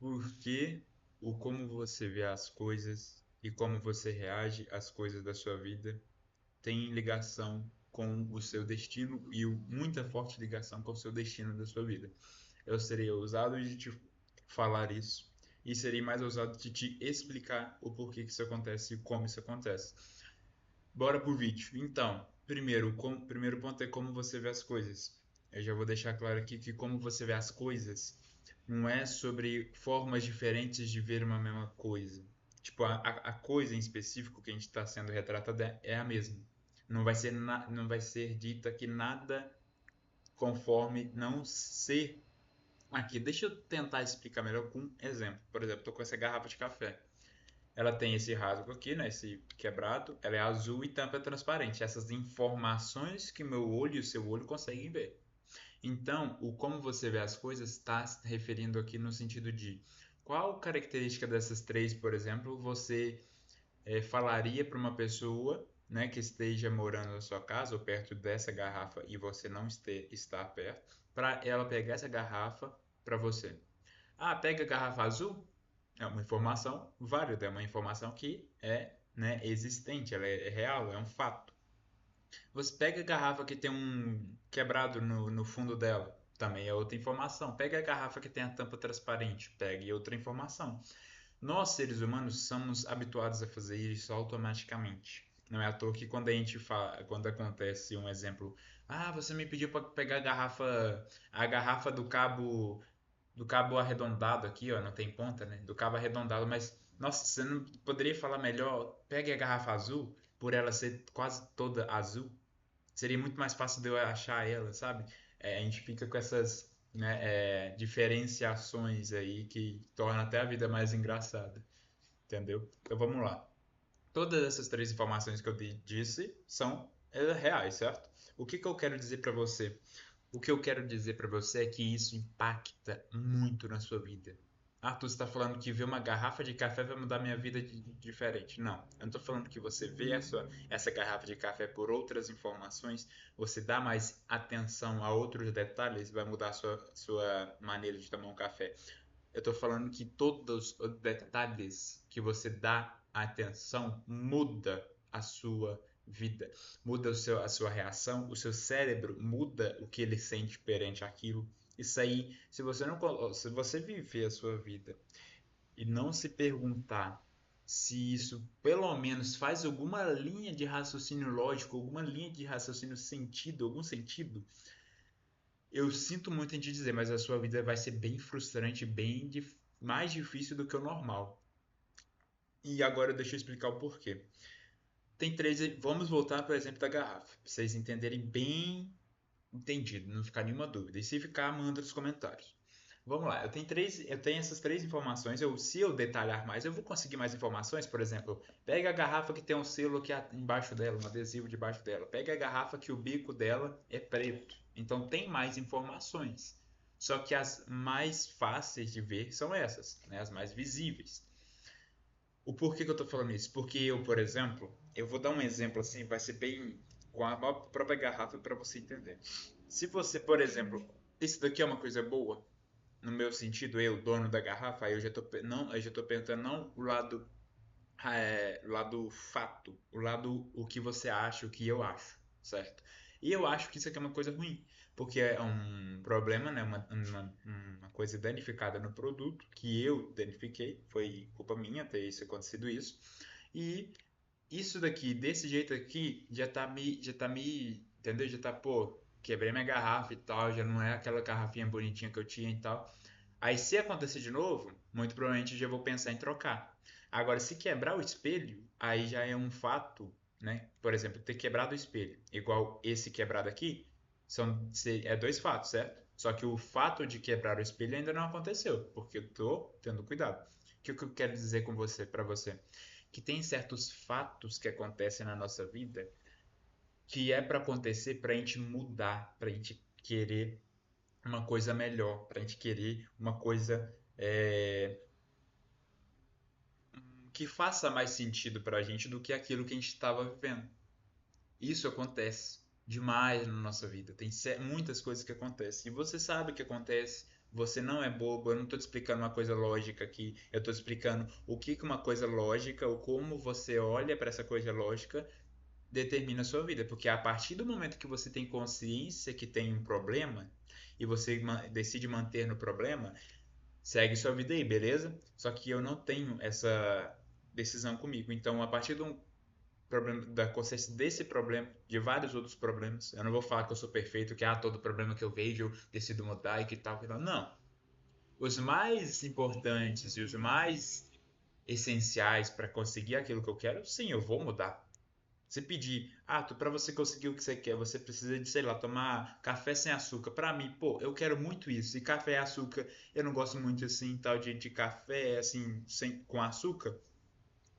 Porque o como você vê as coisas e como você reage às coisas da sua vida tem ligação com o seu destino e muita forte ligação com o seu destino da sua vida. Eu seria ousado de te falar isso e seria mais ousado de te explicar o porquê que isso acontece e como isso acontece. Bora pro vídeo. Então, primeiro ponto é como você vê as coisas. Eu já vou deixar claro aqui que como você vê as coisas não é sobre formas diferentes de ver uma mesma coisa. Tipo, a coisa em específico que a gente está sendo retratada é a mesma. Não vai ser dita que nada conforme não ser aqui. Deixa eu tentar explicar melhor com um exemplo. Por exemplo, estou com essa garrafa de café. Ela tem esse rasgo aqui, né, esse quebrado. Ela é azul e tampa é transparente. Essas informações que meu olho e o seu olho conseguem ver. Então, o como você vê as coisas está se referindo aqui no sentido de qual característica dessas três, por exemplo, você falaria para uma pessoa, né, que esteja morando na sua casa ou perto dessa garrafa e você não está perto, para ela pegar essa garrafa para você. Ah, pega a garrafa azul? É uma informação válida, é uma informação que é, né, existente, ela é real, é um fato. Você pega a garrafa que tem um quebrado no fundo dela, também é outra informação. Pega a garrafa que tem a tampa transparente, pega outra informação. Nós, seres humanos, somos habituados a fazer isso automaticamente. Não é à toa que quando a gente fala, quando acontece um exemplo, ah, você me pediu para pegar a garrafa do cabo arredondado aqui, ó, não tem ponta, né? Do cabo arredondado, mas nossa, você não poderia falar melhor? Pegue a garrafa azul, por ela ser quase toda azul. Seria muito mais fácil de eu achar ela, sabe? A gente fica com essas, né, diferenciações aí que torna até a vida mais engraçada, entendeu? Então vamos lá. Todas essas três informações que eu disse são reais, certo? O que que eu quero dizer para você? O que eu quero dizer para você é que isso impacta muito na sua vida. Arthur, você está falando que ver uma garrafa de café vai mudar minha vida diferente. Não, eu não estou falando que você vê essa garrafa de café por outras informações, você dá mais atenção a outros detalhes, vai mudar a sua maneira de tomar um café. Eu estou falando que todos os detalhes que você dá atenção muda a sua vida, muda a sua reação, o seu cérebro muda o que ele sente perante aquilo. Isso aí, se você viver a sua vida e não se perguntar se isso pelo menos faz alguma linha de raciocínio lógico, alguma linha de raciocínio sentido, algum sentido, eu sinto muito em te dizer, mas a sua vida vai ser bem frustrante, mais difícil do que o normal. E agora deixa eu explicar o porquê. Tem três. Vamos voltar para o exemplo da garrafa, para vocês entenderem bem entendido, não ficar nenhuma dúvida. E se ficar, manda nos comentários. Vamos lá, eu tenho essas três informações. Se eu detalhar mais, eu vou conseguir mais informações. Por exemplo, pega a garrafa que tem um selo aqui embaixo dela, um adesivo debaixo dela. Pega a garrafa que o bico dela é preto. Então tem mais informações. Só que as mais fáceis de ver são essas, né? As mais visíveis. O porquê que eu estou falando isso? Porque eu, por exemplo, eu vou dar um exemplo assim, vai ser bem com a própria garrafa para você entender. Se você, por exemplo, isso daqui é uma coisa boa, no meu sentido, eu, dono da garrafa, aí eu já tô pensando não o lado fato, o que você acha, o que eu acho, certo? E eu acho que isso aqui é uma coisa ruim, porque é um problema, né? Uma coisa danificada no produto que eu danifiquei, foi culpa minha ter isso acontecido isso. E isso daqui, desse jeito aqui, entendeu? Já tá, pô, quebrei minha garrafa e tal, já não é aquela garrafinha bonitinha que eu tinha e tal. Aí, se acontecer de novo, muito provavelmente eu já vou pensar em trocar. Agora, se quebrar o espelho, aí já é um fato, né? Por exemplo, ter quebrado o espelho, igual esse quebrado aqui, é dois fatos, certo? Só que o fato de quebrar o espelho ainda não aconteceu, porque eu tô tendo cuidado. O que eu quero dizer com você, para você? Que tem certos fatos que acontecem na nossa vida que é para acontecer para a gente mudar, para a gente querer uma coisa melhor, para a gente querer uma coisa que faça mais sentido para a gente do que aquilo que a gente estava vivendo. Isso acontece demais na nossa vida. Tem muitas coisas que acontecem. E você sabe que acontece, Você não é bobo, eu não estou te explicando uma coisa lógica aqui, eu estou explicando o que que uma coisa lógica, ou como você olha para essa coisa lógica, determina a sua vida. Porque a partir do momento que você tem consciência que tem um problema, e você decide manter no problema, segue sua vida aí, beleza? Só que eu não tenho essa decisão comigo. Então, a partir do problema, da consciência desse problema, de vários outros problemas, eu não vou falar que eu sou perfeito, que todo problema que eu vejo eu decido mudar e que tal, que tal. Não. Os mais importantes e os mais essenciais para conseguir aquilo que eu quero, sim, eu vou mudar. Se pedir, para você conseguir o que você quer, você precisa de, sei lá, tomar café sem açúcar. Para mim, pô, eu quero muito isso. E café e açúcar, eu não gosto muito assim, tal de café assim, sem, com açúcar.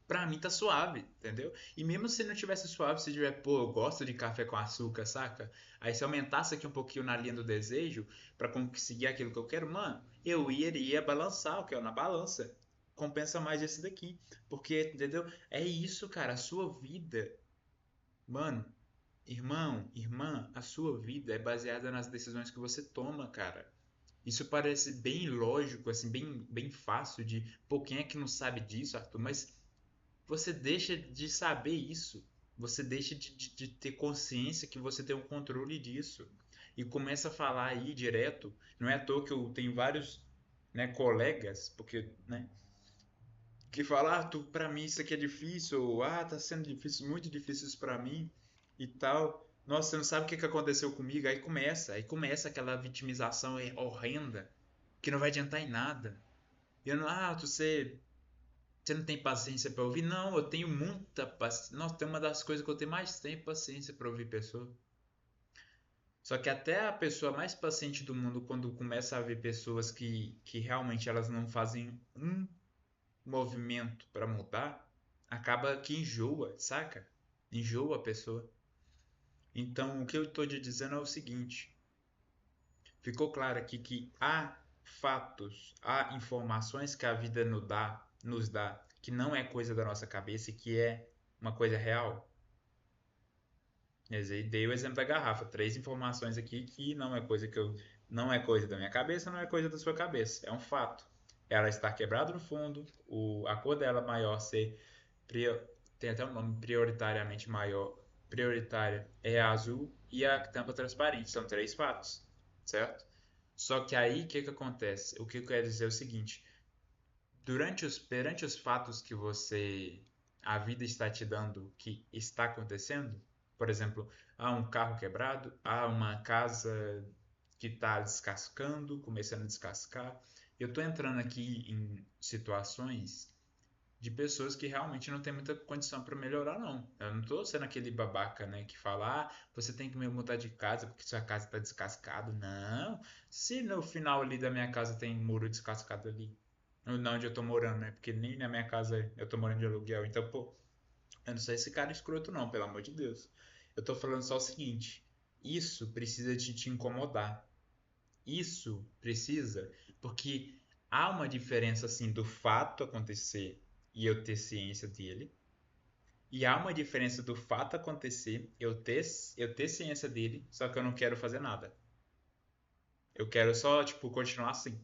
Pra mim tá suave, entendeu? E mesmo se não tivesse suave, se tiver, pô, eu gosto de café com açúcar, saca? Aí se aumentasse aqui um pouquinho na linha do desejo, pra conseguir aquilo que eu quero, mano, eu iria balançar, o que é na balança. Compensa mais esse daqui. Porque, entendeu? É isso, cara, a sua vida. Mano, irmão, irmã, a sua vida é baseada nas decisões que você toma, cara. Isso parece bem lógico, assim, bem fácil de, pô, quem é que não sabe disso, Arthur? Mas você deixa de saber isso. Você deixa de ter consciência que você tem um controle disso. E começa a falar aí direto. Não é à toa que eu tenho vários, né, colegas, porque, né, que falam, tu, pra mim isso aqui é difícil, ou, tá sendo difícil, muito difícil isso pra mim, e tal. Nossa, você não sabe o que que aconteceu comigo. Aí começa aquela vitimização horrenda, que não vai adiantar em nada. E eu não, você não tem paciência para ouvir? Não, eu tenho muita paciência. Nossa, tem uma das coisas que eu tenho mais tempo paciência para ouvir pessoa. Só que até a pessoa mais paciente do mundo, quando começa a ver pessoas que realmente elas não fazem um movimento para mudar, acaba que enjoa, saca? Enjoa a pessoa. Então, o que eu estou te dizendo é o seguinte: ficou claro aqui que há fatos, há informações que a vida nos dá, que não é coisa da nossa cabeça e que é uma coisa real. Eu dei o exemplo da garrafa, três informações aqui que não é coisa da minha cabeça, não é coisa da sua cabeça, é um fato. Ela está quebrada no fundo, a cor dela maior ser tem até um nome prioritariamente maior, prioritária é azul e a tampa transparente, são três fatos, certo? Só que aí o que que acontece? O que eu quero dizer é o seguinte: perante os fatos que a vida está te dando, que está acontecendo, por exemplo, há um carro quebrado, há uma casa que está descascando, começando a descascar. Eu estou entrando aqui em situações de pessoas que realmente não tem muita condição para melhorar, não. Eu não estou sendo aquele babaca, né, que fala, você tem que mudar de casa porque sua casa está descascada. Não. Se no final ali da minha casa tem muro descascado ali, não onde eu tô morando, né? Porque nem na minha casa eu tô morando de aluguel. Então, pô, eu não sou esse cara escroto, não, pelo amor de Deus. Eu tô falando só o seguinte: isso precisa de te incomodar. Isso precisa, porque há uma diferença assim do fato acontecer e eu ter ciência dele, e há uma diferença do fato acontecer, eu ter ciência dele, só que eu não quero fazer nada. Eu quero só, tipo, continuar assim.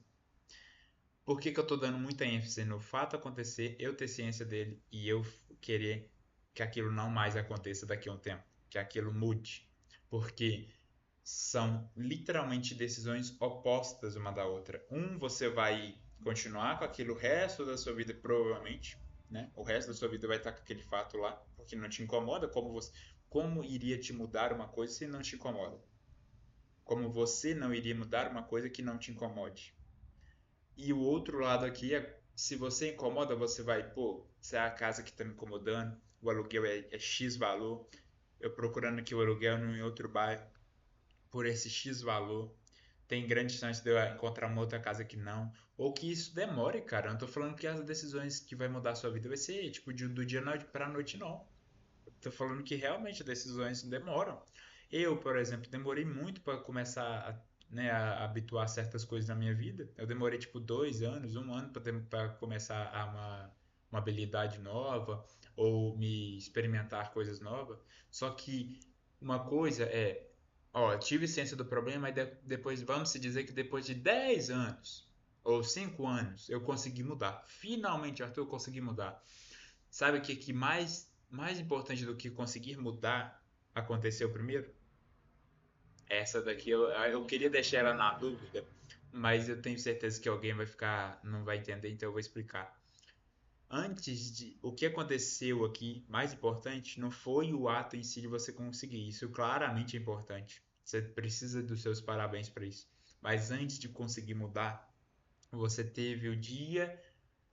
Por que que eu tô dando muita ênfase no fato acontecer, eu ter ciência dele e eu querer que aquilo não mais aconteça daqui a um tempo, que aquilo mude? Porque são literalmente decisões opostas uma da outra. Você vai continuar com aquilo o resto da sua vida, provavelmente, né? O resto da sua vida vai estar com aquele fato lá, porque não te incomoda. Como iria te mudar uma coisa se não te incomoda? Como você não iria mudar uma coisa que não te incomode? E o outro lado aqui é, se você incomoda, você vai, pô, se é a casa que está me incomodando, o aluguel é X valor, eu procurando aqui o aluguel em outro bairro por esse X valor, tem grande chance de eu encontrar uma outra casa que não, ou que isso demore, cara. Eu não tô falando que as decisões que vai mudar a sua vida vai ser, tipo, do dia pra noite, não. Eu tô falando que realmente as decisões demoram. Eu, por exemplo, demorei muito para começar né, a habituar certas coisas na minha vida. Eu demorei tipo 2 anos, um ano para começar uma habilidade nova ou me experimentar coisas novas. Só que uma coisa é Ó, tive ciência do problema e depois vamos se dizer que depois de 10 anos ou 5 anos eu consegui mudar. Finalmente, Arthur, eu consegui mudar. Sabe o que mais importante do que conseguir mudar aconteceu primeiro? Essa daqui eu queria deixar ela na dúvida, mas eu tenho certeza que alguém vai ficar, não vai entender, então eu vou explicar. Antes de o que aconteceu aqui, mais importante, não foi o ato em si de você conseguir. Isso claramente é importante. Você precisa dos seus parabéns para isso. Mas antes de conseguir mudar, você teve o dia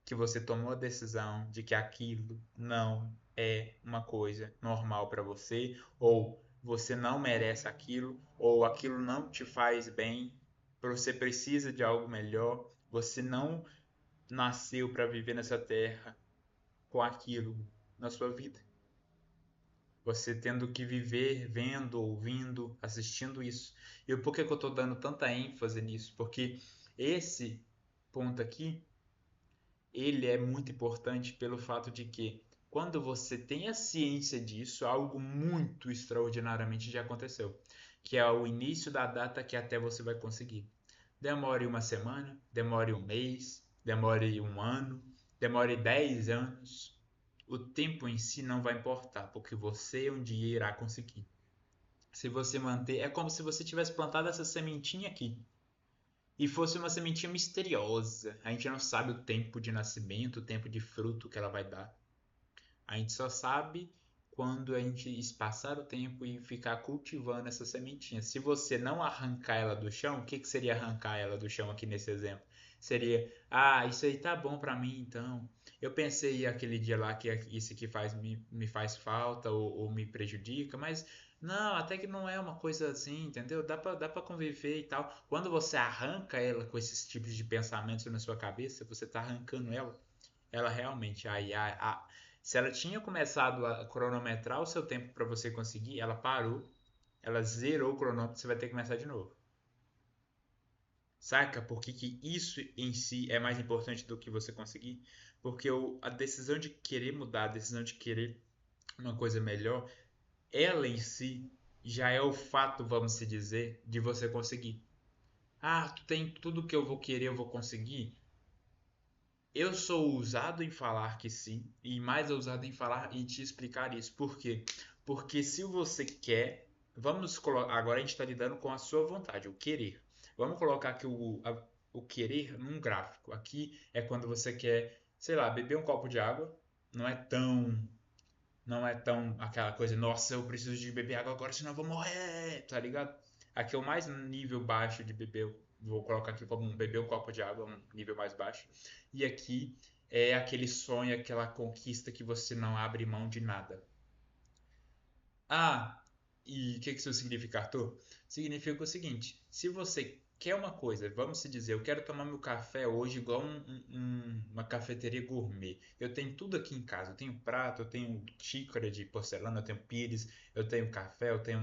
que você tomou a decisão de que aquilo não é uma coisa normal para você, ou você não merece aquilo, ou aquilo não te faz bem, você precisa de algo melhor, você não nasceu para viver nessa terra com aquilo na sua vida. Você tendo que viver vendo, ouvindo, assistindo isso. E por que que eu estou dando tanta ênfase nisso? Porque esse ponto aqui, ele é muito importante pelo fato de que quando você tem a ciência disso, algo muito extraordinariamente já aconteceu, que é o início da data que até você vai conseguir. Demore uma semana, demore um mês, demore um ano, demore 10 anos, o tempo em si não vai importar, porque você um dia irá conseguir. Se você manter, é como se você tivesse plantado essa sementinha aqui e fosse uma sementinha misteriosa. A gente não sabe o tempo de nascimento, o tempo de fruto que ela vai dar. A gente só sabe quando a gente passar o tempo e ficar cultivando essa sementinha. Se você não arrancar ela do chão, o que que seria arrancar ela do chão aqui nesse exemplo? Seria, isso aí tá bom pra mim, então. Eu pensei aquele dia lá que isso aqui me faz falta ou me prejudica, mas não, até que não é uma coisa assim, entendeu? Dá pra conviver e tal. Quando você arranca ela com esses tipos de pensamentos na sua cabeça, você tá arrancando ela realmente, se ela tinha começado a cronometrar o seu tempo para você conseguir, ela parou, ela zerou o cronômetro, você vai ter que começar de novo. Saca por que isso em si é mais importante do que você conseguir? Porque a decisão de querer mudar, a decisão de querer uma coisa melhor, ela em si já é o fato, vamos se dizer, de você conseguir. Tu tem tudo que eu vou querer, eu vou conseguir. Eu sou ousado em falar que sim, e mais ousado em falar e te explicar isso. Por quê? Porque se você quer, vamos colocar. Agora a gente está lidando com a sua vontade, o querer. Vamos colocar aqui o querer num gráfico. Aqui é quando você quer, sei lá, beber um copo de água. Não é tão. Não é tão aquela coisa, nossa, eu preciso de beber água agora, senão eu vou morrer, tá ligado? Aqui é o mais nível baixo de beber, vou colocar aqui como beber um copo de água, um nível mais baixo. E aqui é aquele sonho, aquela conquista que você não abre mão de nada. Ah, e o que isso significa, Arthur? Significa o seguinte: se você quer uma coisa, vamos se dizer, eu quero tomar meu café hoje igual uma cafeteria gourmet. Eu tenho tudo aqui em casa. Eu tenho prato, eu tenho xícara de porcelana, eu tenho pires, eu tenho café, eu tenho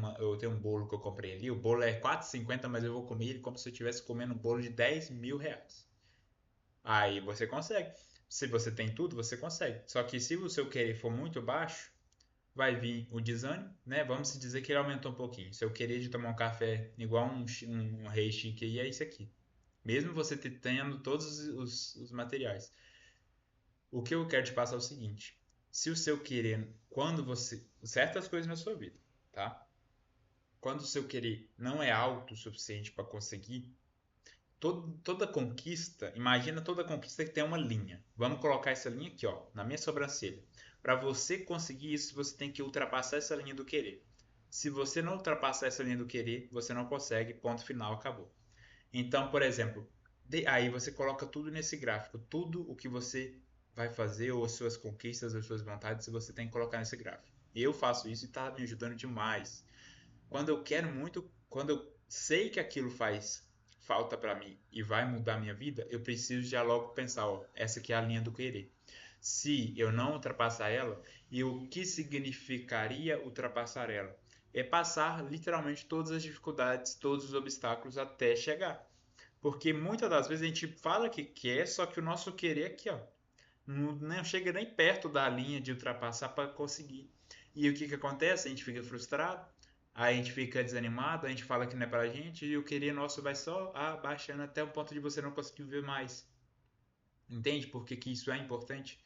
um bolo que eu comprei ali. O bolo é 4,50, mas eu vou comer ele como se eu estivesse comendo um bolo de 10 mil reais. Aí você consegue. Se você tem tudo, você consegue. Só que se o seu querer for muito baixo, vai vir o desânimo, né? Vamos dizer que ele aumentou um pouquinho. Se eu querer de tomar um café igual um rei chique aí, é isso aqui. Mesmo você tendo todos os materiais. O que eu quero te passar é o seguinte: se o seu querer, quando você. Certas coisas na sua vida, tá? Quando o seu querer não é alto o suficiente para conseguir, toda conquista, imagina toda conquista que tem uma linha. Vamos colocar essa linha aqui, ó, na minha sobrancelha. Para você conseguir isso, você tem que ultrapassar essa linha do querer. Se você não ultrapassar essa linha do querer, você não consegue, ponto final, acabou. Então, por exemplo, aí você coloca tudo nesse gráfico, tudo o que você vai fazer, ou as suas conquistas, as suas vontades, você tem que colocar nesse gráfico. Eu faço isso e está me ajudando demais. Quando eu quero muito, quando eu sei que aquilo faz falta para mim e vai mudar minha vida, eu preciso já logo pensar, ó, essa aqui é a linha do querer. Se eu não ultrapassar ela, e o que significaria ultrapassar ela? É passar literalmente todas as dificuldades, todos os obstáculos até chegar. Porque muitas das vezes a gente fala que quer, só que o nosso querer é aqui, ó, não chega nem perto da linha de ultrapassar para conseguir. E o que que acontece? A gente fica frustrado, Aí a gente fica desanimado, a gente fala que não é pra gente e o querer nosso vai só abaixando até o ponto de você não conseguir ver mais. Entende por que que isso é importante?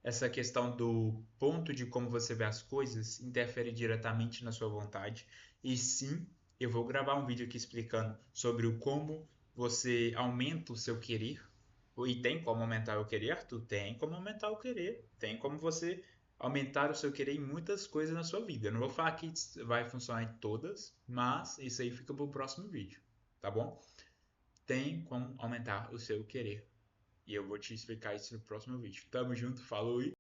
Essa questão do ponto de como você vê as coisas interfere diretamente na sua vontade. E sim, eu vou gravar um vídeo aqui explicando sobre o como você aumenta o seu querer. E tem como aumentar o querer, Arthur? Tem como aumentar o querer. Tem como você aumentar o seu querer em muitas coisas na sua vida. Eu não vou falar que vai funcionar em todas, mas isso aí fica para o próximo vídeo, tá bom? Tem como aumentar o seu querer. E eu vou te explicar isso no próximo vídeo. Tamo junto, falou e